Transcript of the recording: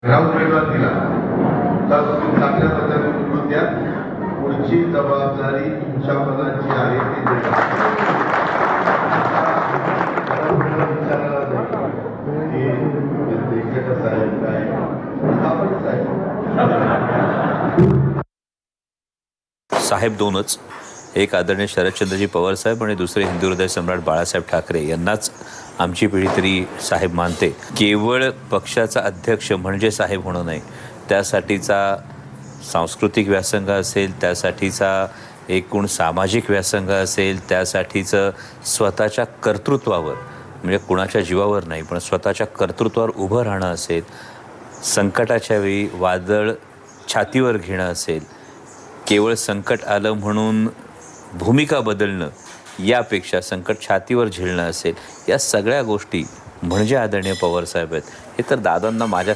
Ground उमेदवार दिला तर तुम्ही चांगल्या पद्धतीने निवडून द्या. पुढची जबाबदारी तुमच्या मनाची आहे ती देता. विचारायला नाही की देशाचा साहेब काय आपण साहेब दोनच, एक आदरणीय शरदचंद्रजी पवार साहेब आणि दुसरे हिंदू हृदय सम्राट बाळासाहेब ठाकरे यांनाच आमची पिढी तरी साहेब मानते. केवळ पक्षाचा अध्यक्ष म्हणजे साहेब होणं नाही, त्यासाठीचा सांस्कृतिक व्यासंग असेल, त्यासाठीचा एकूण सामाजिक व्यासंग असेल, त्यासाठीचं स्वतःच्या कर्तृत्वावर म्हणजे कुणाच्या जीवावर नाही पण स्वतःच्या कर्तृत्वावर उभं राहणं असेल, संकटाच्या वेळी वादळ छातीवर घेणं असेल, केवळ संकट आलं म्हणून भूमिका बदलणं यापेक्षा संकट छातीवर झेलणं असेल, या सगळ्या गोष्टी म्हणजे आदरणीय पवारसाहेब आहेत. हे तर दादांना माझ्या